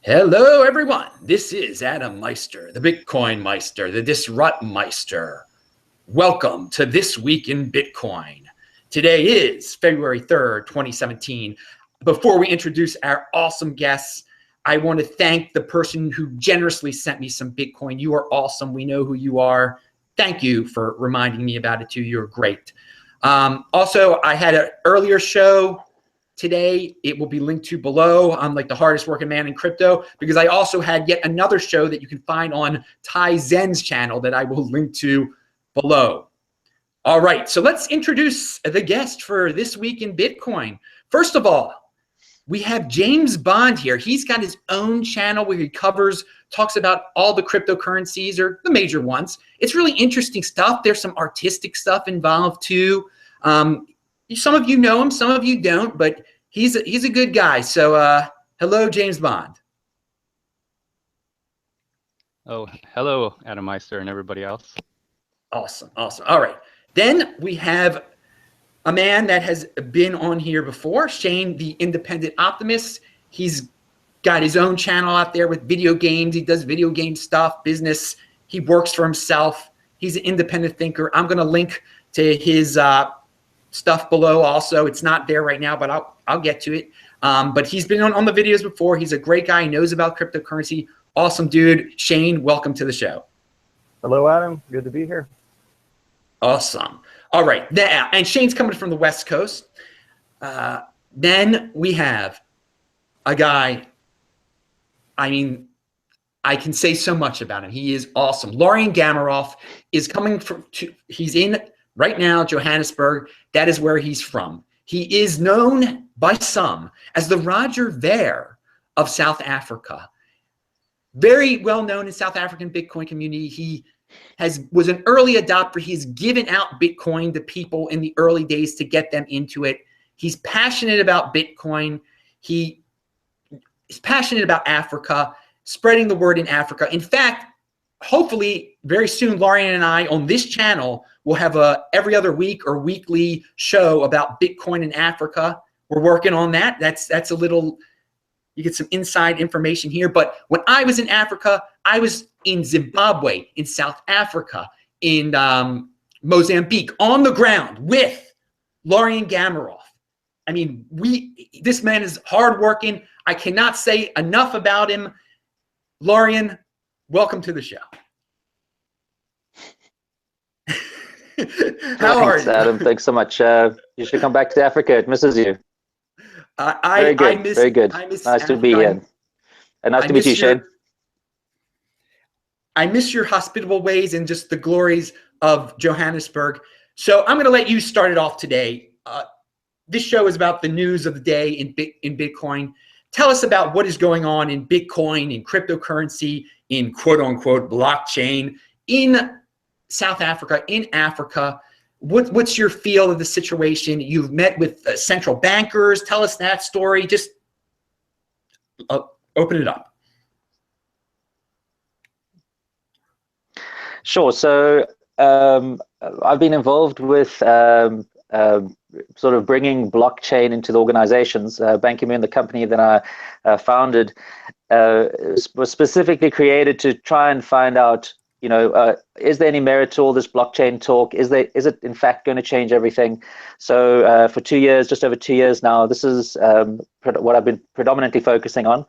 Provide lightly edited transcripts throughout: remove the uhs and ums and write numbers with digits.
Hello, everyone. This is Adam Meister, the Bitcoin Meister, the Disrupt Meister. Welcome to This Week in Bitcoin. Today is February 3rd, 2017. Before we introduce our awesome guests, I want to thank the person who generously sent me some Bitcoin. You are awesome. We know who you are. Thank you for reminding me about it too. You're great. Also, I had an earlier show today. It will be linked to below. I'm like the hardest working man in crypto, because I also had yet another show that you can find on Tai Zen's channel that I will link to below. All right, so let's introduce the guest for This Week in Bitcoin. First of all, we have James Bond here. He's got his own channel where he talks about all the cryptocurrencies, or the major ones. It's really interesting stuff. There's some artistic stuff involved too. Some of you know him, some of you don't, but he's a good guy. So hello, James Bond. Oh, hello, Adam Meister and everybody else. Awesome, awesome. All right. Then we have a man that has been on here before, Shayne, the independent optimist. He's got his own channel out there with video games. He does video game stuff, business. He works for himself. He's an independent thinker. I'm going to link to his stuff below also. It's not there right now, but I'll get to it. But he's been on the videos before. He's a great guy. He knows about cryptocurrency. Awesome dude. Shayne, welcome to the show. Hello, Adam. Good to be here. Awesome. All right. Now, and Shayne's coming from the West Coast. Then we have a guy, I mean, I can say so much about him. He is awesome. Lorien Gamaroff is coming he's in right now, Johannesburg. That is where he's from. He is known by some as the Roger Ver of South Africa. Very well known in South African Bitcoin community. He was an early adopter. He's given out Bitcoin to people in the early days to get them into it. He's passionate about Bitcoin. He is passionate about Africa, spreading the word in Africa. In fact, hopefully very soon, Lorien and I on this channel will have a every other week or weekly show about Bitcoin in Africa. We're working on that. That's a little, you get some inside information here. But when I was in Africa, I was in Zimbabwe, in South Africa, in Mozambique, on the ground with Lorien Gamaroff. I mean, this man is hardworking. I cannot say enough about him. Lorien, welcome to the show. How are you? Adam, thanks so much. You should come back to Africa. It misses you. Very good. Nice to be here. And nice to meet you, Shayne. I miss your hospitable ways and just the glories of Johannesburg. So I'm going to let you start it off today. This show is about the news of the day in Bitcoin. Tell us about what is going on in Bitcoin, in cryptocurrency, in quote-unquote blockchain, in South Africa, in Africa. What's your feel of the situation? You've met with central bankers. Tell us that story. Just open it up. Sure. So I've been involved with sort of bringing blockchain into the organizations. Bank-Immune, the company that I founded, was specifically created to try and find out, is there any merit to all this blockchain talk? Is it in fact going to change everything? So for 2 years, just over 2 years now, this is what I've been predominantly focusing on.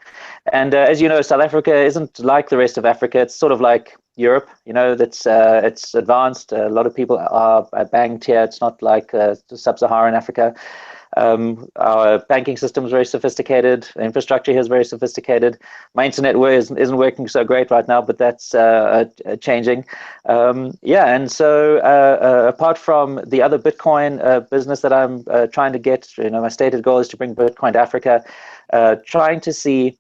And as you know, South Africa isn't like the rest of Africa. It's sort of like Europe, that's it's advanced. A lot of people are banked here. It's not like sub-Saharan Africa. Our banking system is very sophisticated. Infrastructure here is very sophisticated. My internet isn't working so great right now, but that's changing. And so apart from the other Bitcoin business that I'm trying to get, my stated goal is to bring Bitcoin to Africa, trying to see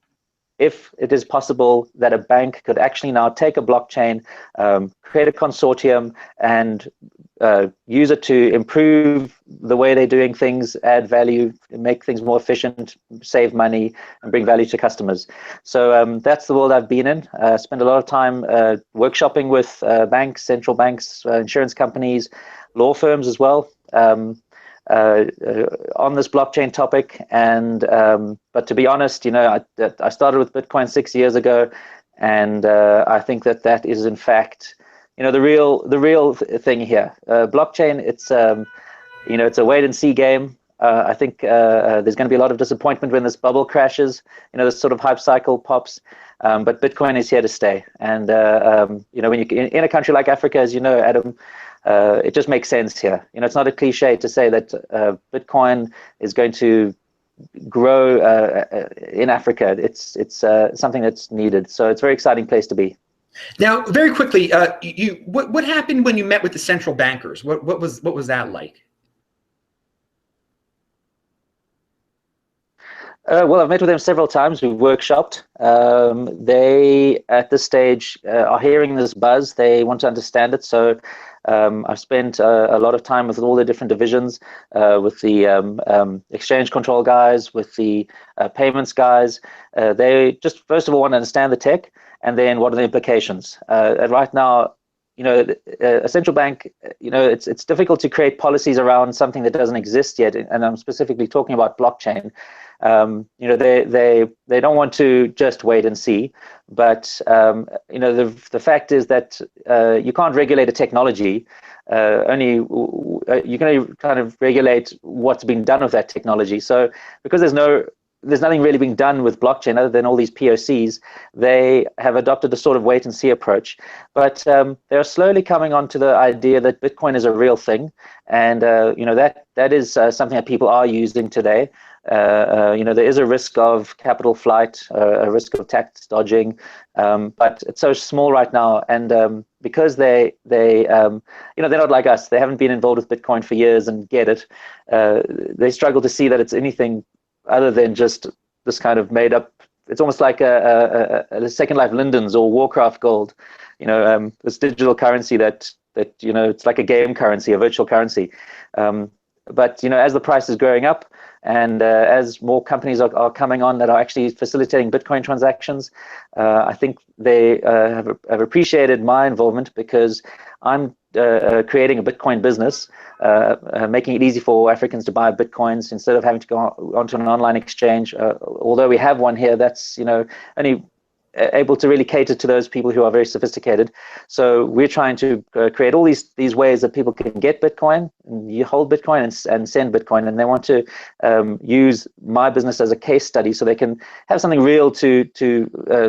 if it is possible that a bank could actually now take a blockchain, create a consortium, and use it to improve the way they're doing things, add value, make things more efficient, save money, and bring value to customers. So that's the world I've been in. Spent a lot of time workshopping with banks, central banks, insurance companies, law firms as well. on this blockchain topic. And but to be honest, I started with Bitcoin 6 years ago, and I think that is in fact, the real thing here. Blockchain, it's it's a wait and see game. I think there's going to be a lot of disappointment when this bubble crashes, this sort of hype cycle pops. But Bitcoin is here to stay. And, when you in a country like Africa, as you know, Adam, it just makes sense here. It's not a cliche to say that Bitcoin is going to grow in Africa. It's something that's needed. So it's a very exciting place to be. Now, very quickly, what happened when you met with the central bankers? What was that like? Well, I've met with them several times. We've workshopped. They, at this stage, are hearing this buzz. They want to understand it. So I've spent a lot of time with all the different divisions, with the exchange control guys, with the payments guys. They just, first of all, want to understand the tech, and then what are the implications. Right now, a central bank, it's difficult to create policies around something that doesn't exist yet. And I'm specifically talking about blockchain. They don't want to just wait and see, but the fact is that you can't regulate a technology. Only you can kind of regulate what's being done with that technology. So because there's nothing really being done with blockchain other than all these POCs, they have adopted a sort of wait and see approach. But they're slowly coming on to the idea that Bitcoin is a real thing, and that is something that people are using today. There is a risk of capital flight, a risk of tax dodging, but it's so small right now. And because they're not like us, they haven't been involved with Bitcoin for years and get it. They struggle to see that it's anything other than just this kind of made up. It's almost like a Second Life Lindens or Warcraft Gold, this digital currency that it's like a game currency, a virtual currency. But as the price is going up, and as more companies are coming on that are actually facilitating Bitcoin transactions, I think they have appreciated my involvement, because I'm creating a Bitcoin business, making it easy for Africans to buy Bitcoins instead of having to go onto an online exchange. Although we have one here that's only able to really cater to those people who are very sophisticated. So we're trying to create all these ways that people can get Bitcoin, and you hold Bitcoin and send Bitcoin, and they want to use my business as a case study so they can have something real to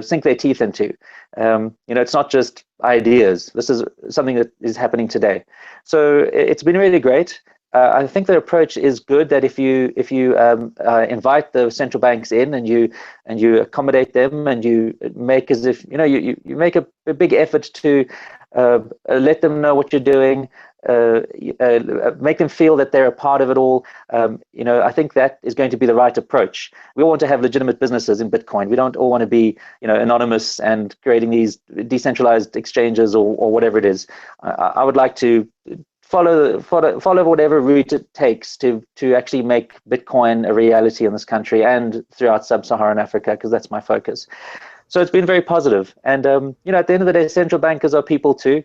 sink their teeth into. It's not just ideas. This is something that is happening today. So it's been really great. I think the approach is good, that if you invite the central banks in and you accommodate them, and you make as if you make a big effort to let them know what you're doing, make them feel that they're a part of it all. I think that is going to be the right approach. We all want to have legitimate businesses in Bitcoin. We don't all want to be anonymous and creating these decentralized exchanges or whatever it is. I would like to follow whatever route it takes to actually make Bitcoin a reality in this country and throughout sub-Saharan Africa, because that's my focus. So it's been very positive. And at the end of the day, central bankers are people too.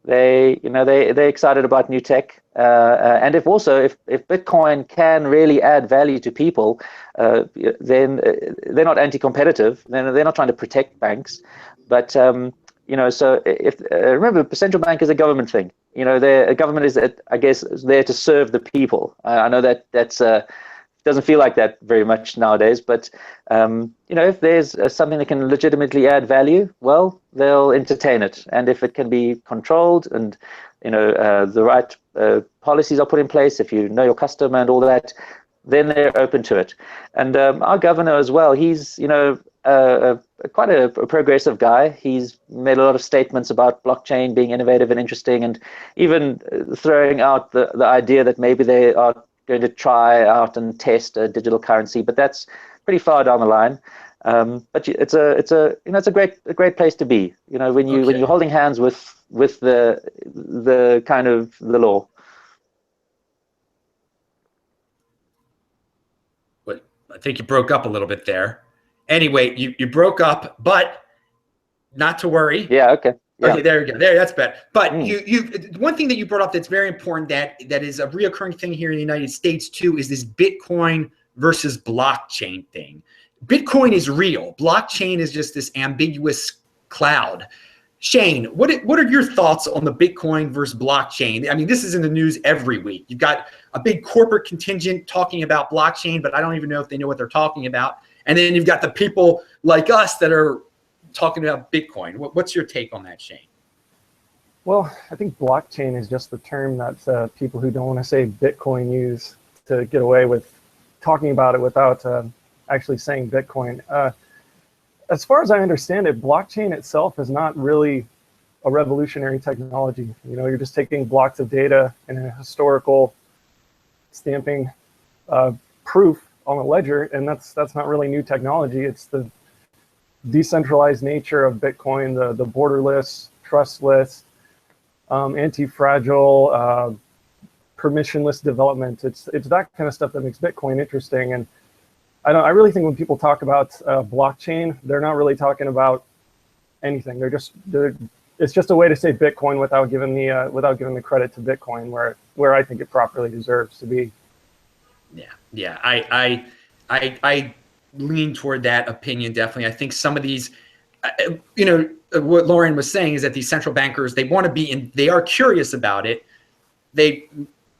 They're excited about new tech, and if Bitcoin can really add value to people, then they're not anti-competitive. They're not trying to protect banks, but so if remember, central bank is a government thing. A government is, I guess, there to serve the people. I know that's doesn't feel like that very much nowadays, but if there's something that can legitimately add value, well, they'll entertain it. And if it can be controlled, and the right policies are put in place, if you know your customer and all that, then they're open to it. And our governor as well, he's quite a progressive guy. He's made a lot of statements about blockchain being innovative and interesting, and even throwing out the idea that maybe they are going to try out and test a digital currency, but that's pretty far down the line. But it's a great place to be. When you're holding hands with the kind of the law. But I think you broke up a little bit there. Anyway, you broke up, but not to worry. Yeah. Okay. Yeah. Okay, there you go. There, that's better. But one thing that you brought up that's very important that is a reoccurring thing here in the United States too is this Bitcoin versus blockchain thing. Bitcoin is real. Blockchain is just this ambiguous cloud. Shayne, what are your thoughts on the Bitcoin versus blockchain? I mean, this is in the news every week. You've got a big corporate contingent talking about blockchain, but I don't even know if they know what they're talking about. And then you've got the people like us that are talking about Bitcoin. What's your take on that, Shayne? Well, I think blockchain is just the term that people who don't want to say Bitcoin use to get away with talking about it without actually saying Bitcoin. As far as I understand it, blockchain itself is not really a revolutionary technology. You know, you're just taking blocks of data and a historical stamping proof on a ledger, and that's not really new technology. It's the decentralized nature of Bitcoin, the borderless, trustless, anti-fragile, permissionless development. It's that kind of stuff that makes Bitcoin interesting. And I really think when people talk about blockchain, they're not really talking about anything. It's just a way to say Bitcoin without giving the credit to Bitcoin where I think it properly deserves to be. Yeah. I lean toward that opinion definitely. I think some of these, what Lorien was saying is that these central bankers, they want to be in, they are curious about it. They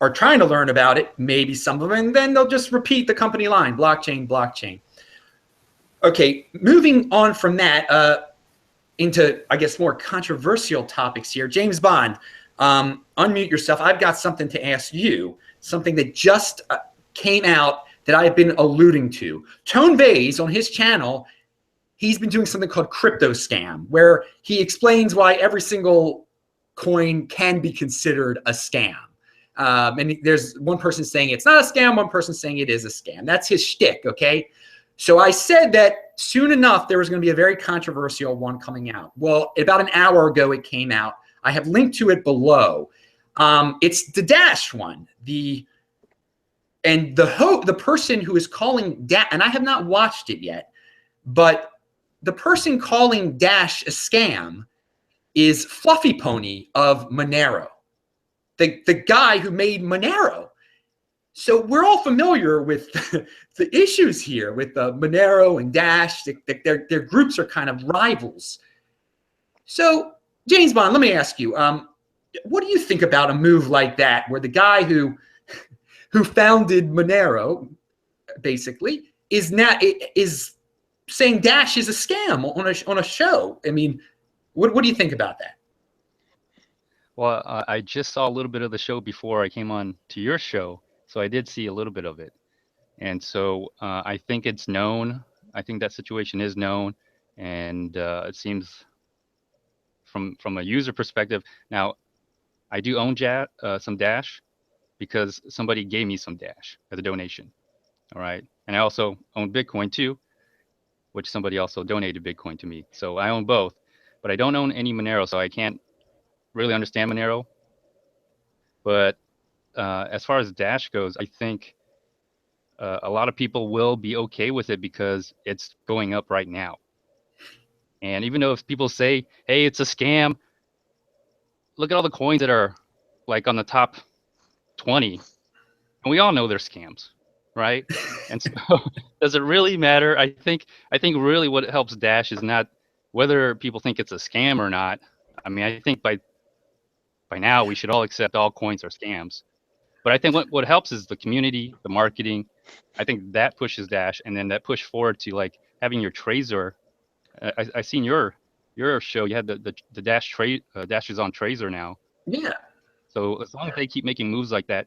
are trying to learn about it, maybe some of them, and then they'll just repeat the company line, blockchain, blockchain. Okay, moving on from that into, I guess, more controversial topics here. James Bond, unmute yourself. I've got something to ask you, something that just came out that I've been alluding to. Tone Vays on his channel, he's been doing something called crypto scam, where he explains why every single coin can be considered a scam. And there's one person saying it's not a scam, one person saying it is a scam. That's his shtick, okay? So I said that soon enough, there was going to be a very controversial one coming out. Well, about an hour ago, it came out. I have linked to it below. It's the Dash one. The person who is calling Dash, and I have not watched it yet, but the person calling Dash a scam is Fluffy Pony of Monero, the guy who made Monero. So we're all familiar with the issues here with Monero and Dash. Their groups are kind of rivals. So James Bond, let me ask you, what do you think about a move like that, where the guy who founded Monero basically is saying Dash is a scam on a show? I mean, what do you think about that? Well, I just saw a little bit of the show before I came on to your show, so I did see a little bit of it. And so I think it's known. I think that situation is known, and it seems from a user perspective. Now, I do own some Dash because somebody gave me some Dash as a donation. All right, and I also own Bitcoin too, which somebody also donated Bitcoin to me. So I own both, but I don't own any Monero, so I can't really understand Monero. But as far as Dash goes, I think a lot of people will be okay with it because it's going up right now. And even though if people say, hey, it's a scam, look at all the coins that are like on the top 20. And we all know they're scams, right? And so does it really matter? I think really what helps Dash is not whether people think it's a scam or not. I mean, I think by now we should all accept all coins are scams. But I think what helps is the community, the marketing. I think that pushes Dash, and then that push forward to like having your Trezor. I seen your show. You had the Dash Dash is on Trezor now. Yeah. So as long as they keep making moves like that,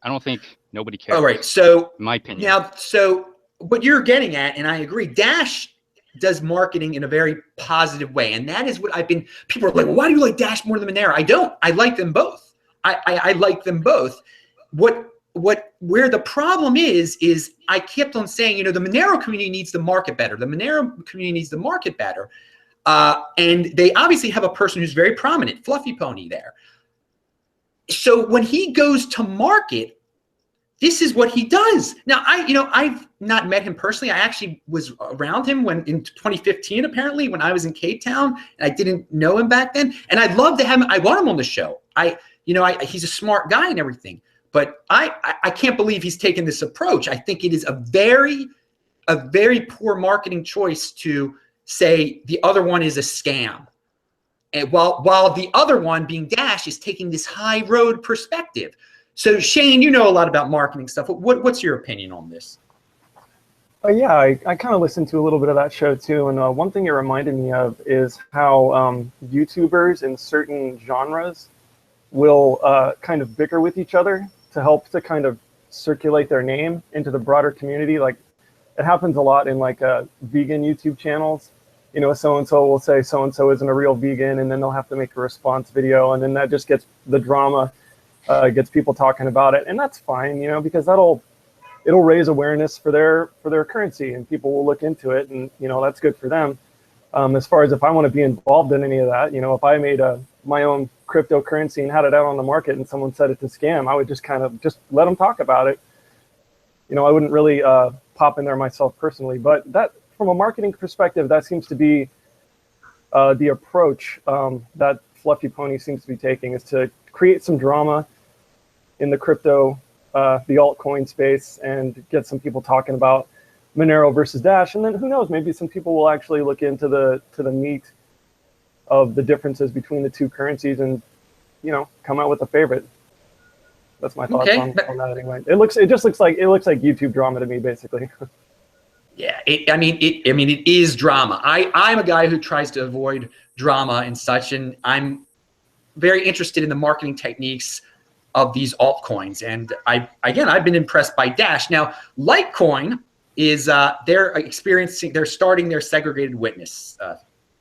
I don't think nobody cares. All right. So in my opinion. Now, so what you're getting at, and I agree, Dash does marketing in a very positive way. And that is what people are like, well, why do you like Dash more than Monero? I don't. I like them both. I like them both. Where the problem is I kept on saying, the Monero community needs to market better. The Monero community needs to market better. And they obviously have a person who's very prominent, Fluffy Pony there. So when he goes to market, this is what he does. Now, I've not met him personally. I actually was around him when in 2015, apparently, when I was in Cape Town, and I didn't know him back then. And I'd love to have him. I want him on the show. He's a smart guy and everything, but I can't believe he's taken this approach. I think it is a very poor marketing choice to say the other one is a scam. And while the other one, being Dash, is taking this high road perspective. So Shayne, you know a lot about marketing stuff. What's your opinion on this? Yeah, I kind of listened to a little bit of that show too, and one thing it reminded me of is how YouTubers in certain genres will kind of bicker with each other to help to kind of circulate their name into the broader community. Like, it happens a lot in like vegan YouTube channels. You know, so-and-so will say so-and-so isn't a real vegan, and then they'll have to make a response video, and then that just gets the drama, gets people talking about it, and that's fine, you know, because it'll raise awareness for their currency, and people will look into it, and you know, that's good for them. As far as if I want to be involved in any of that, you know, if I made my own cryptocurrency and had it out on the market, and someone said it's a scam, I would just kind of just let them talk about it. You know, I wouldn't really pop in there myself personally, but that, from a marketing perspective, that seems to be the approach that Fluffy Pony seems to be taking, is to create some drama in the crypto, the altcoin space, and get some people talking about Monero versus Dash. And then who knows, maybe some people will actually look into the meat of the differences between the two currencies and, you know, come out with a favorite. That's my thoughts on that anyway. It just looks like YouTube drama to me, basically. Yeah, it is drama. I'm a guy who tries to avoid drama and such, and I'm very interested in the marketing techniques of these altcoins. And I've been impressed by Dash. Now, Litecoin is they're starting their segregated witness,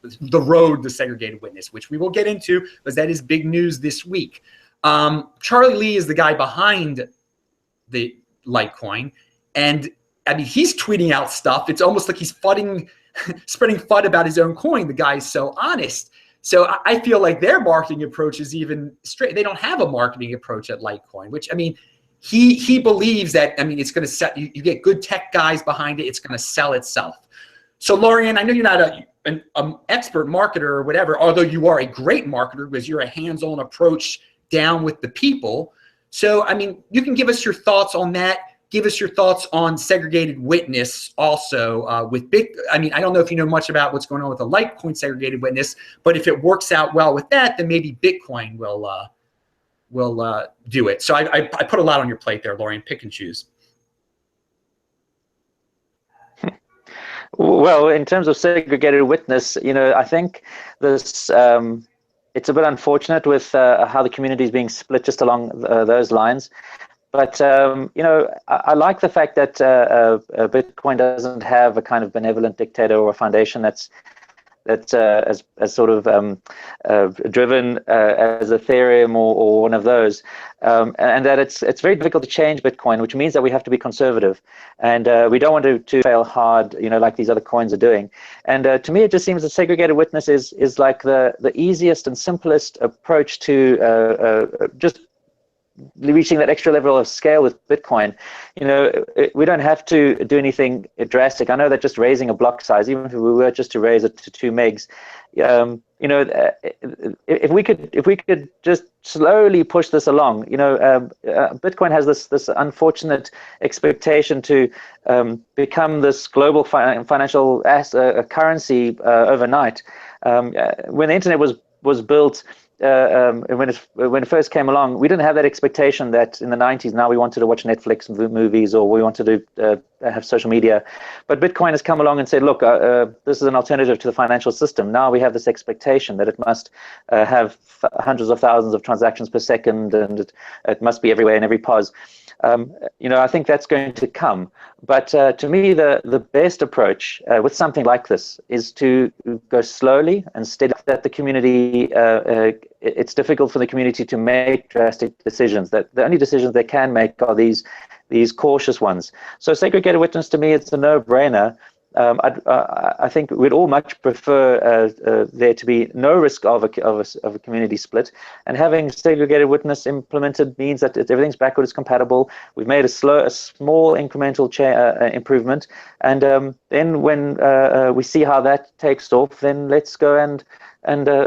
the road to segregated witness, which we will get into because that is big news this week. Charlie Lee is the guy behind the Litecoin, and I mean, he's tweeting out stuff. It's almost like he's spreading FUD about his own coin. The guy's so honest. So I feel like their marketing approach is even straight. They don't have a marketing approach at Litecoin, which, I mean, he believes that, I mean, it's going to set, you get good tech guys behind it, it's going to sell itself. So Lorien, I know you're not an expert marketer or whatever, although you are a great marketer because you're a hands-on approach down with the people. So, I mean, you can give us your thoughts on that. Give us your thoughts on segregated witness also with I mean, I don't know if you know much about what's going on with the Litecoin segregated witness, but if it works out well with that, then maybe Bitcoin will do it. So I put a lot on your plate there, Lorien. Pick and choose. Well, in terms of segregated witness, you know, I think this it's a bit unfortunate with how the community is being split just along those lines. But, you know, I like the fact that Bitcoin doesn't have a kind of benevolent dictator or a foundation that's as sort of driven as Ethereum or one of those, and that it's very difficult to change Bitcoin, which means that we have to be conservative, and we don't want to fail hard, you know, like these other coins are doing. And to me, it just seems that segregated witness is like the easiest and simplest approach to just reaching that extra level of scale with Bitcoin. You know, we don't have to do anything drastic. I know that just raising a block size, even if we were just to raise it to 2 megs, you know, if we could just slowly push this along, you know, Bitcoin has this unfortunate expectation to become this global financial currency overnight. When the internet was built, when it first came along, we didn't have that expectation that in the 90s now we wanted to watch Netflix movies or we wanted to have social media. But Bitcoin has come along and said, look, this is an alternative to the financial system. Now we have this expectation that it must have hundreds of thousands of transactions per second, and it must be everywhere in every pause. You know, I think that's going to come. But to me, the best approach with something like this is to go slowly and steady. That the community, it's difficult for the community to make drastic decisions. That the only decisions they can make are these cautious ones. So segregated witness, to me, it's a no-brainer. I think we'd all much prefer there to be no risk of a community split, and having segregated witness implemented means that everything's backwards compatible. We've made a small incremental improvement, and then when we see how that takes off, then let's go and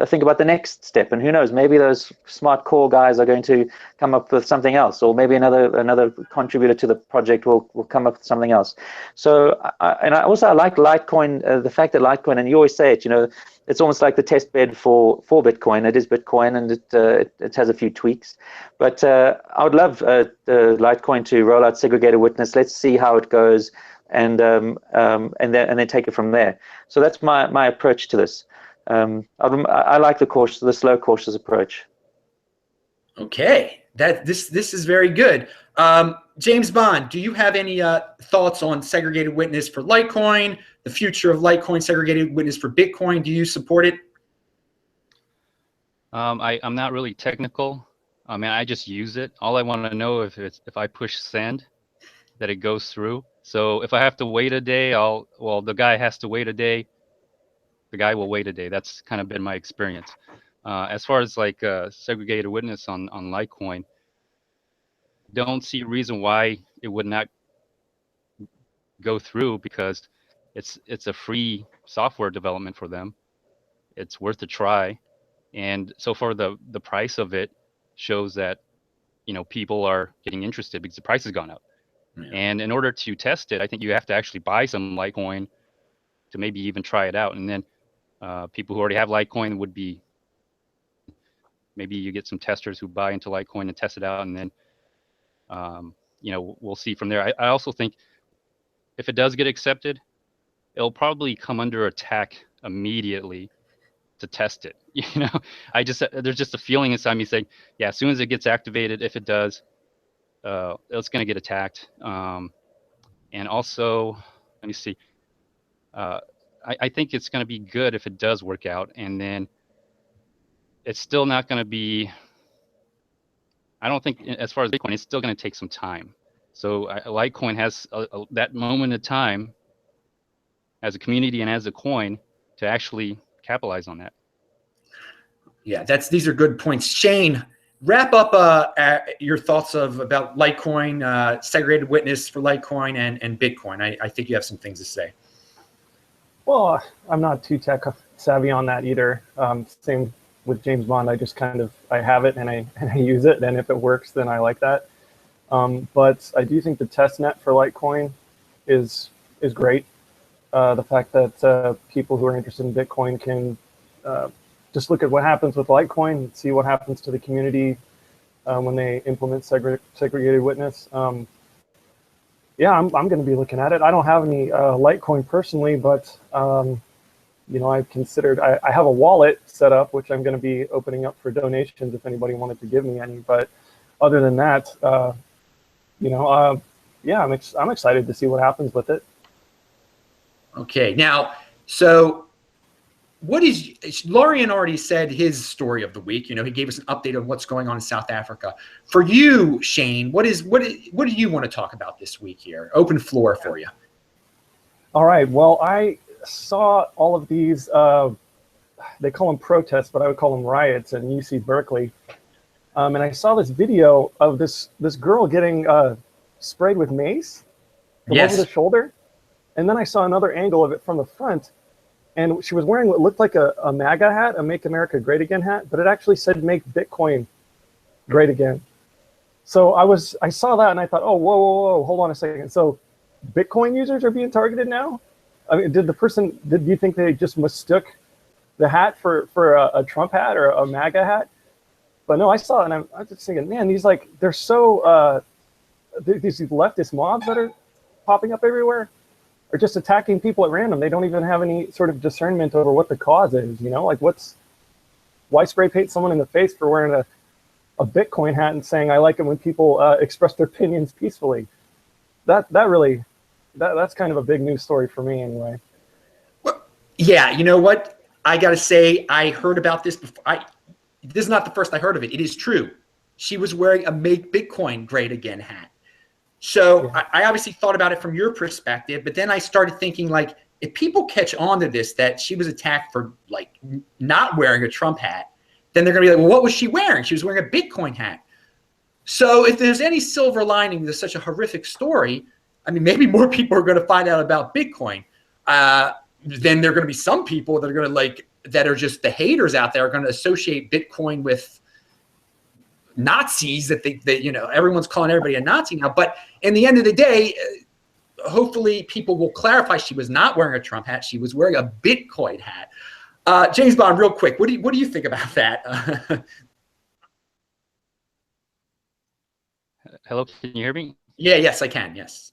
think about the next step. And who knows, maybe those smart core guys are going to come up with something else, or maybe another contributor to the project will come up with something else. So I like Litecoin, the fact that Litecoin, and you always say it, it's almost like the test bed for Bitcoin. It is Bitcoin, and it has a few tweaks. But I would love Litecoin to roll out segregated witness. Let's see how it goes, and then take it from there. So that's my approach to this. I like the slow, cautious approach. Okay, this is very good. James Bond, do you have any thoughts on segregated witness for Litecoin, the future of Litecoin segregated witness for Bitcoin? Do you support it? I'm not really technical. I mean, I just use it. All I want to know if I push send, that it goes through. So if I have to wait a day, the guy has to wait a day. The guy will wait a day. That's kind of been my experience. As far as like segregated witness on Litecoin, don't see a reason why it would not go through, because it's a free software development for them. It's worth a try, and so far the price of it shows that people are getting interested because the price has gone up. Yeah. And in order to test it, I think you have to actually buy some Litecoin to maybe even try it out, and then people who already have Litecoin would be, maybe you get some testers who buy into Litecoin and test it out, and then we'll see from there. I also think if it does get accepted, it'll probably come under attack immediately to test it. There's just a feeling inside me saying, yeah, as soon as it gets activated, if it does, it's going to get attacked. And also, let me see. I think it's going to be good if it does work out, and then it's still not going to be. I don't think, as far as Bitcoin, it's still going to take some time. So Litecoin has that moment of time as a community and as a coin to actually capitalize on that. Yeah, these are good points. Shayne, wrap up your thoughts about Litecoin, segregated witness for Litecoin and Bitcoin. I think you have some things to say. Well, I'm not too tech savvy on that either. Same with James Bond. I just I have it and I use it, and if it works, then I like that. But I do think the test net for Litecoin is great. The fact that people who are interested in Bitcoin can just look at what happens with Litecoin and see what happens to the community when they implement segregated witness. Yeah, I'm going to be looking at it. I don't have any Litecoin personally, but I've considered. I have a wallet set up, which I'm going to be opening up for donations if anybody wanted to give me any. But other than that, yeah, I'm excited to see what happens with it. Okay, now, so Lorien already said his story of the week. He gave us an update on what's going on in South Africa. For you, Shayne, what do you want to talk about this week here? Open floor for you. All right. Well, I saw all of these. They call them protests, but I would call them riots in UC Berkeley. And I saw this video of this girl getting sprayed with mace from over the shoulder. And then I saw another angle of it from the front. And she was wearing what looked like a MAGA hat, a Make America Great Again hat, but it actually said Make Bitcoin Great Again. So I saw that and I thought, oh, whoa, hold on a second. So Bitcoin users are being targeted now? I mean, do you think they just mistook the hat for a Trump hat or a MAGA hat? But no, I saw it and I'm just thinking, man, these they're so, these leftist mobs that are popping up everywhere are just attacking people at random. They don't even have any sort of discernment over what the cause is, why spray paint someone in the face for wearing a Bitcoin hat and saying, I like it when people express their opinions peacefully. That's kind of a big news story for me anyway. Well, yeah, you know what? I got to say, I heard about this before. This is not the first I heard of it. It is true. She was wearing a Make Bitcoin Great Again hat. So yeah. I obviously thought about it from your perspective, but then I started thinking, if people catch on to this, that she was attacked for like not wearing a Trump hat, then they're going to be like, well, what was she wearing? She was wearing a Bitcoin hat. So if there's any silver lining to such a horrific story, I mean, maybe more people are going to find out about Bitcoin. Then there are going to be some people that are going to like, that are just the haters out there are going to associate Bitcoin with Nazis, that they, you know, everyone's calling everybody a Nazi now. But in the end of the day, hopefully people will clarify she was not wearing a Trump hat. She was wearing a Bitcoin hat. James Bond, real quick, what do you think about that? Hello, can you hear me? Yeah, yes, I can. Yes.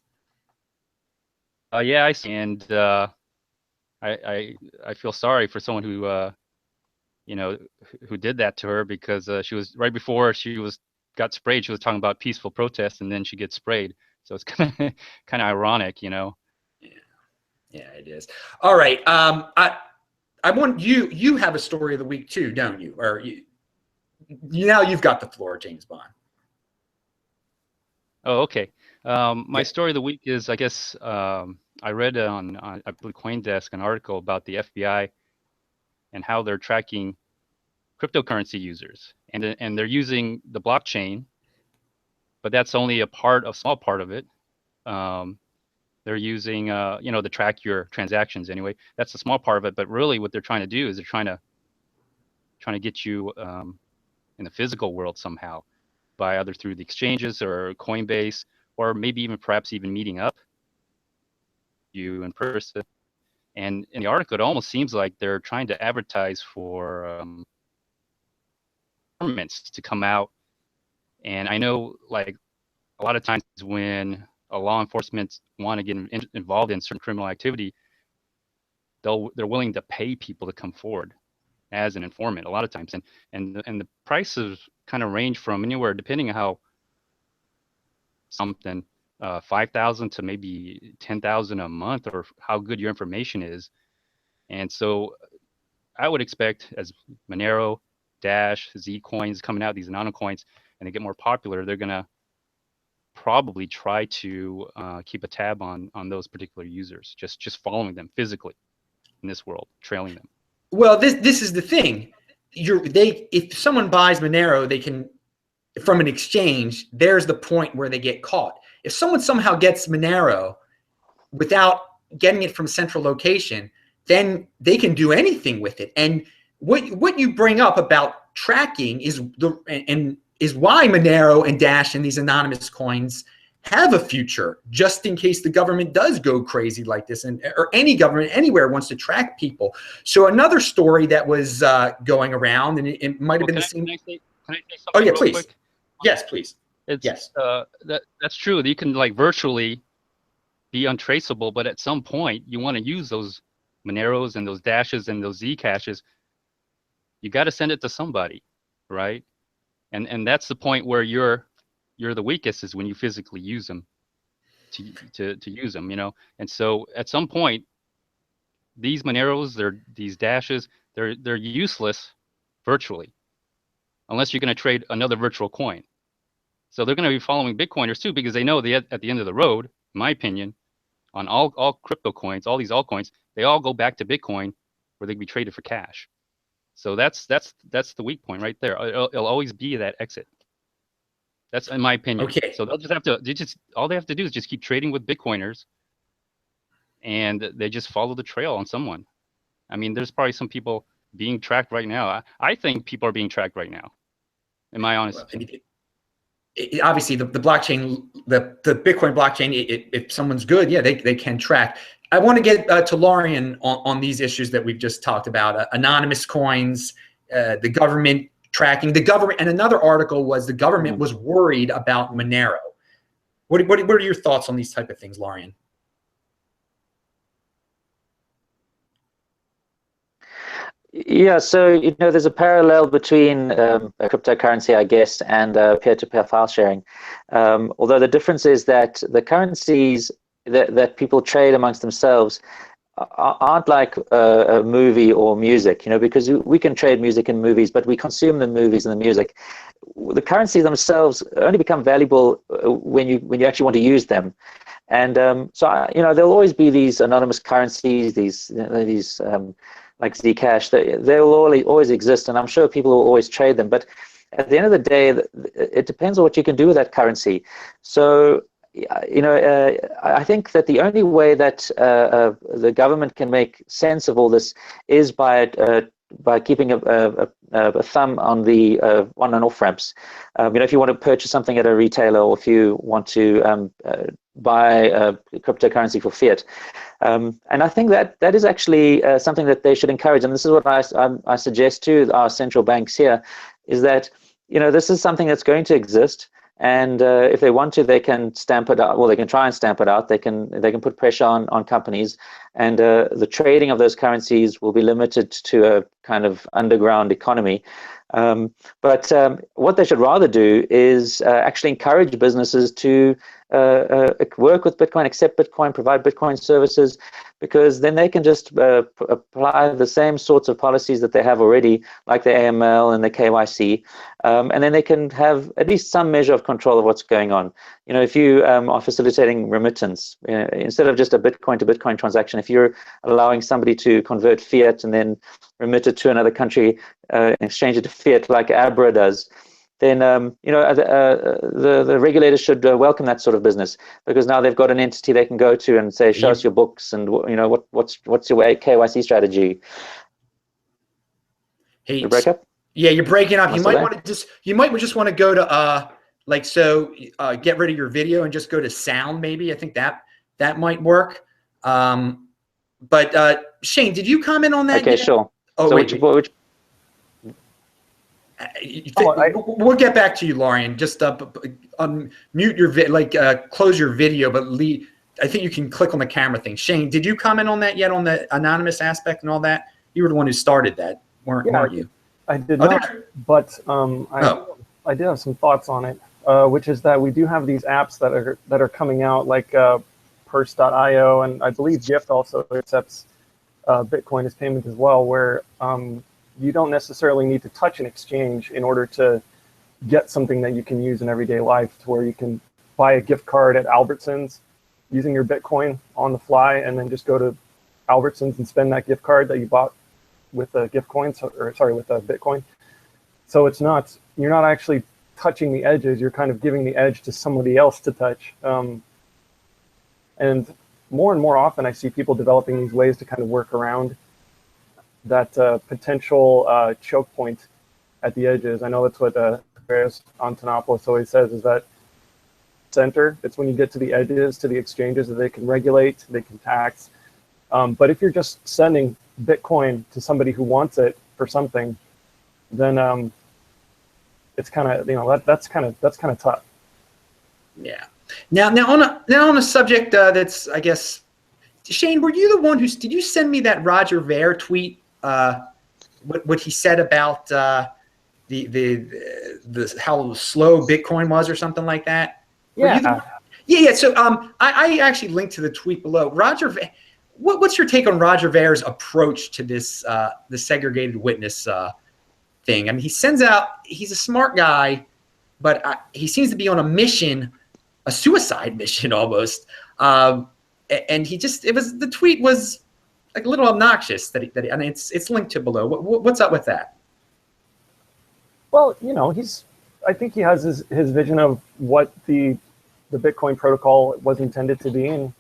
Yeah, I see. And I feel sorry for someone who you know, who did that to her, because she was right before she got sprayed. She was talking about peaceful protests, and then she gets sprayed. So it's kind of ironic, you know. Yeah, it is. All right. I want you have a story of the week too, don't you? Or now you've got the floor, James Bond. Oh, okay. My story of the week is, I guess, I read on I believe CoinDesk an article about the FBI and how they're tracking cryptocurrency users, and they're using the blockchain, but that's only a small part of it. They're using you know, to track your transactions anyway. That's a small part of it, but really what they're trying to do is they're trying to get you in the physical world somehow, by either through the exchanges or Coinbase, or maybe even perhaps even meeting up you in person. And in the article, it almost seems like they're trying to advertise for governments to come out. And I know, like, a lot of times when a law enforcement want to get involved in certain criminal activity, they're willing to pay people to come forward as an informant a lot of times. And the prices kind of range from anywhere, depending on how something, 5,000 to maybe 10,000 a month, or how good your information is. And so I would expect, as Monero, Dash, Z coins coming out, these anonymous coins, and they get more popular, they're gonna probably try to keep a tab on those particular users, just following them physically in this world, trailing them. Well, this is the thing. If someone buys Monero, they can, from an exchange, there's the point where they get caught. If someone somehow gets Monero without getting it from central location, then they can do anything with it. And what you bring up about tracking is why Monero and Dash and these anonymous coins have a future, just in case the government does go crazy like this, or any government anywhere wants to track people. So another story that was going around, and it might have been the same. Can I say something? Oh yeah, real please. Quick? Yes, please. Yes. That's true. You can, like, virtually be untraceable, but at some point you want to use those Moneros and those Dashes and those Z caches. You got to send it to somebody, right? And that's the point where you're the weakest, is when you physically use them to use them, you know. And so at some point, these Moneros, these Dashes, they're useless virtually, unless you're going to trade another virtual coin. So they're going to be following Bitcoiners too, because they know at the end of the road, in my opinion, on all crypto coins, all these altcoins, they all go back to Bitcoin, where they can be traded for cash. So that's the weak point right there. It'll always be that exit. That's in my opinion. Okay. So they'll just have to, all they have to do is just keep trading with Bitcoiners, and they just follow the trail on someone. I mean, there's probably some people being tracked right now. I think people are being tracked right now, in my honest opinion. Obviously, the blockchain, the Bitcoin blockchain, if someone's good, yeah, they can track. I want to get to Lorien on these issues that we've just talked about: anonymous coins, the government tracking, the government. And another article was the government was worried about Monero. What are your thoughts on these type of things, Lorien? Yeah, so there's a parallel between a cryptocurrency, I guess, and peer-to-peer file sharing. Although the difference is that the currencies that people trade amongst themselves aren't like a movie or music, because we can trade music and movies, but we consume the movies and the music. The currencies themselves only become valuable when you actually want to use them. And there'll always be these anonymous currencies, these like Zcash. They will always exist, and I'm sure people will always trade them. But at the end of the day, it depends on what you can do with that currency. So, I think that the only way that the government can make sense of all this is by keeping a thumb on the on and off ramps. If you want to purchase something at a retailer, or if you want to buy cryptocurrency for fiat. And I think that is actually something that they should encourage. And this is what I suggest to our central banks here, is that this is something that's going to exist. And if they want to, they can stamp it out. Well, they can try and stamp it out. They can put pressure on companies, and the trading of those currencies will be limited to a kind of underground economy. But what they should rather do is actually encourage businesses to work with Bitcoin, accept Bitcoin, provide Bitcoin services, because then they can just apply the same sorts of policies that they have already, like the AML and the KYC, and then they can have at least some measure of control of what's going on. If you are facilitating remittance, instead of just a Bitcoin to Bitcoin transaction, if you're allowing somebody to convert fiat and then remit it to another country, exchange it to fiat like Abra does, then the regulators should welcome that sort of business, because now they've got an entity they can go to and say, show us your books, and what's your KYC strategy. Hey, you break up? Yeah, you're breaking up. You might just want to go to get rid of your video and just go to sound. Maybe I think that might work. But Shayne, did you comment on that? Okay, sure. Oh, so wait. which we'll get back to you, Lorien. Just unmute your close your video, but I think you can click on the camera thing. Shayne, did you comment on that yet, on the anonymous aspect and all that? You were the one who started that, weren't you? I did not, but I did have some thoughts on it, which is that we do have these apps that are coming out, like Purse.io, and I believe Gift also accepts Bitcoin as payment as well, where you don't necessarily need to touch an exchange in order to get something that you can use in everyday life, to where you can buy a gift card at Albertsons using your Bitcoin on the fly, and then just go to Albertsons and spend that gift card that you bought with a with a Bitcoin. So you're not actually touching the edges, you're kind of giving the edge to somebody else to touch. And more often I see people developing these ways to kind of work around that potential choke point at the edges. I know that's what Antonopoulos always says, is that center, it's when you get to the edges, to the exchanges that they can regulate, they can tax. But if you're just sending Bitcoin to somebody who wants it for something, then it's kind of, that's kind of tough. Yeah. Now on a subject that's, I guess, Shayne, were you the one did you send me that Roger Ver tweet? What he said about the how slow Bitcoin was, or something like that? Yeah. Yeah. So I actually linked to the tweet below. Roger Ver, what's your take on Roger Ver's approach to this the segregated witness thing? I mean, he's a smart guy, but he seems to be on a mission, a suicide mission almost. And the tweet was like a little obnoxious and it's linked to below. What's up with that? Well, I think he has his vision of what the Bitcoin protocol was intended to be, and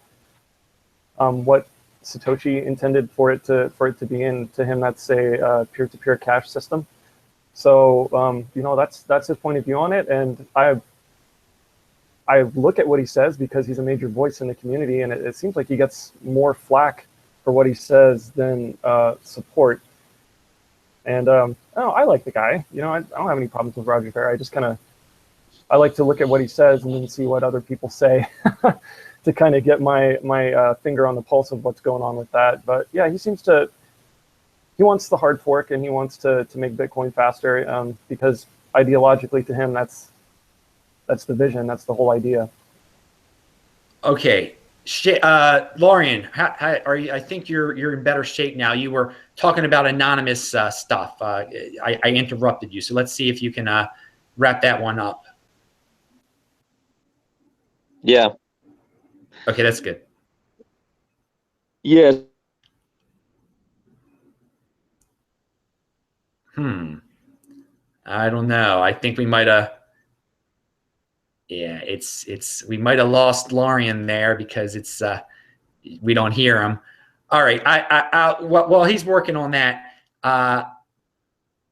what Satoshi intended for it to be, and to him that's a peer-to-peer cash system. So that's his point of view on it, and I look at what he says because he's a major voice in the community, and it seems like he gets more flack for what he says than support. And I like the guy. I don't have any problems with Roger Ver. I like to look at what he says and then see what other people say to kind of get my finger on the pulse of what's going on with that. But yeah, he wants the hard fork, and he wants to make Bitcoin faster, because ideologically to him that's the vision, that's the whole idea. Okay. Lorien, how are you? I think you're in better shape now. You were talking about anonymous stuff. I interrupted you, so let's see if you can wrap that one up. Yeah. Okay, that's good. Yeah. I don't know. I think we might have. Yeah, we might have lost Lorien there because it's we don't hear him. All right. While he's working on that,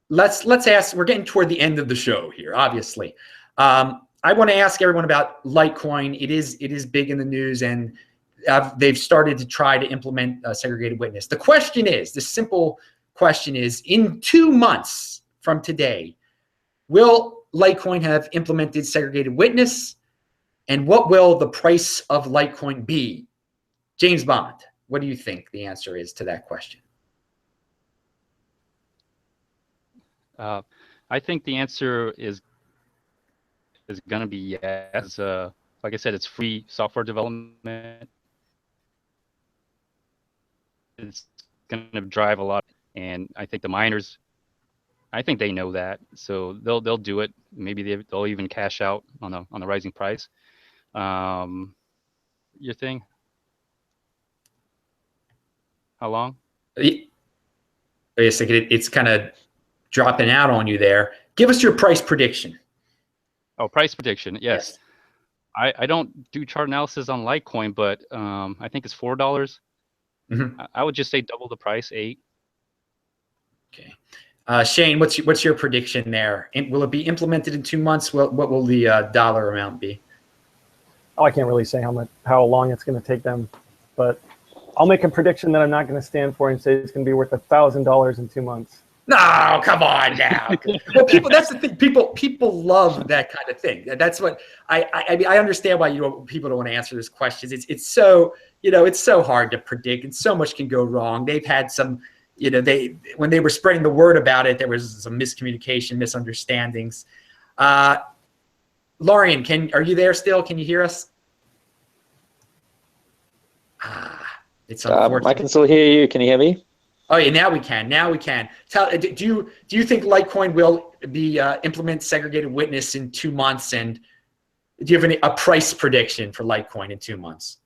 let's ask. We're getting toward the end of the show here, obviously. I want to ask everyone about Litecoin. It is big in the news, and they've started to try to implement segregated witness. The simple question is: in 2 months from today, will Litecoin have implemented segregated witness, and what will the price of Litecoin be? James Bond, what do you think the answer is to that question? I think the answer is going to be yes. Like I said, it's free software development. It's going to drive a lot, and I think the miners, I think they know that, so they'll do it. Maybe they'll even cash out on the rising price. Your thing? How long? Wait a second, it's kind of dropping out on you there. Give us your price prediction. Oh, price prediction. Yes. I don't do chart analysis on Litecoin, but I think it's $4. Mm-hmm. I would just say double the price, 8. Okay. Shayne, what's your prediction there? Will it be implemented in 2 months? What will the dollar amount be? Oh, I can't really say how long it's going to take them, but I'll make a prediction that I'm not going to stand for and say it's going to be worth $1,000 in 2 months. No, come on now. Well, that's the thing. People love that kind of thing. That's what I mean. I understand why people don't want to answer these questions. It's so it's so hard to predict, and so much can go wrong. They've had some, when they were spreading the word about it, there was some miscommunication, misunderstandings. Lorien, are you there still? Can you hear us? It's unfortunate. I can still hear you. Can you hear me? Oh yeah, now we can. Do you think Litecoin will be implement segregated witness in 2 months? And do you have a price prediction for Litecoin in 2 months?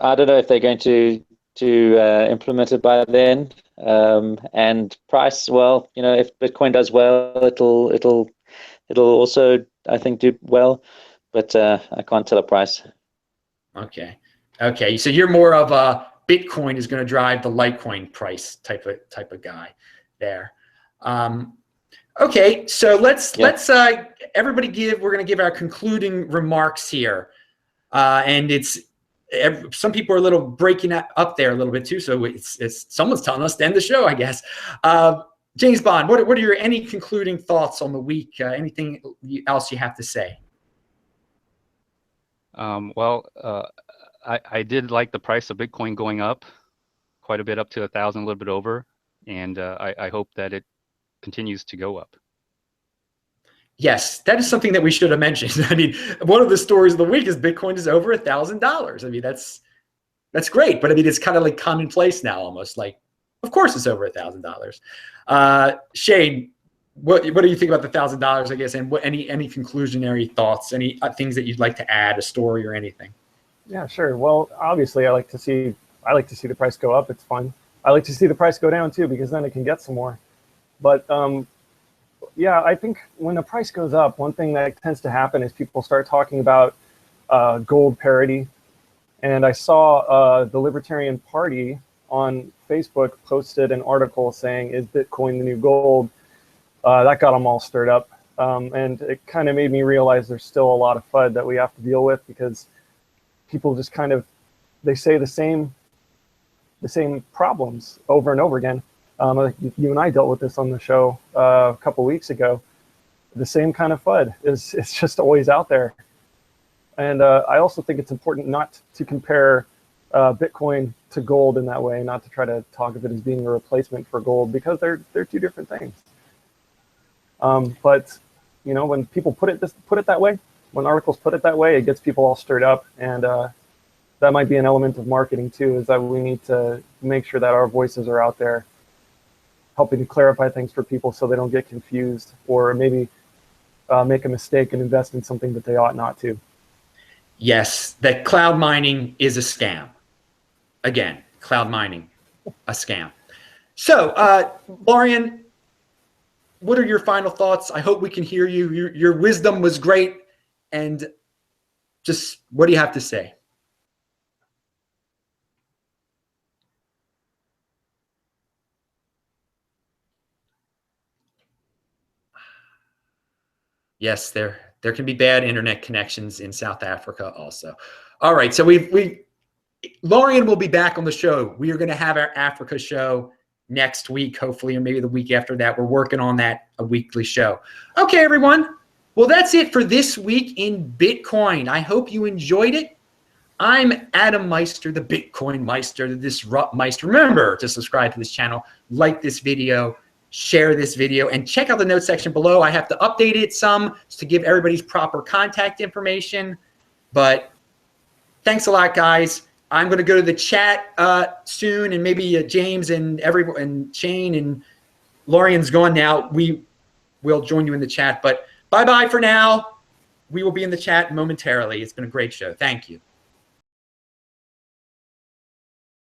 I don't know if they're going to implement it by then. And price, well, if Bitcoin does well, it'll also, I think, do well. But I can't tell a price. Okay. So you're more of a Bitcoin is going to drive the Litecoin price type of guy there. Okay. So let's everybody we're going to give our concluding remarks here. And some people are a little breaking up there a little bit too. So it's someone's telling us to end the show, I guess. James Bond, what are your any concluding thoughts on the week? Anything else you have to say? I did like the price of Bitcoin going up quite a bit, up to 1,000, a little bit over, and I hope that it continues to go up. Yes, that is something that we should have mentioned. I mean, one of the stories of the week is Bitcoin is over $1,000. I mean, that's great, but I mean, it's kind of like commonplace now, almost like, of course, it's over $1,000. Shayne, what do you think about the $1,000? I guess, and any conclusionary thoughts, any things that you'd like to add, a story or anything? Yeah, sure. Well, obviously, I like to see the price go up. It's fun. I like to see the price go down too, because then it can get some more. But yeah, I think when the price goes up, one thing that tends to happen is people start talking about gold parity. And I saw the Libertarian Party on Facebook posted an article saying, "Is Bitcoin the new gold?" That got them all stirred up, and it kind of made me realize there's still a lot of FUD that we have to deal with, because people just they say the same problems over and over again. You and I dealt with this on the show a couple weeks ago. The same kind of FUD it's just always out there. And I also think it's important not to compare Bitcoin to gold in that way, not to try to talk of it as being a replacement for gold, because they're two different things. But when people put it that way, when articles put it that way, it gets people all stirred up, and that might be an element of marketing too, is that we need to make sure that our voices are out there, helping to clarify things for people so they don't get confused, or maybe make a mistake and invest in something that they ought not to. Yes, that cloud mining is a scam. Again, cloud mining, a scam. So, Lorien, what are your final thoughts? I hope we can hear you. Your wisdom was great. And just what do you have to say? Yes, there can be bad internet connections in South Africa also. All right, so Lorien will be back on the show. We are going to have our Africa show next week, hopefully, or maybe the week after that. We're working on that, a weekly show. Okay, everyone. Well, that's it for this week in Bitcoin. I hope you enjoyed it. I'm Adam Meister, the Bitcoin Meister, the Disrupt Meister. Remember to subscribe to this channel, like this video, share this video, and check out the notes section below. I have to update it some to give everybody's proper contact information. But thanks a lot, guys. I'm going to go to the chat soon, and maybe James and Shayne and Lorien's gone now. We will join you in the chat. But bye-bye for now. We will be in the chat momentarily. It's been a great show. Thank you.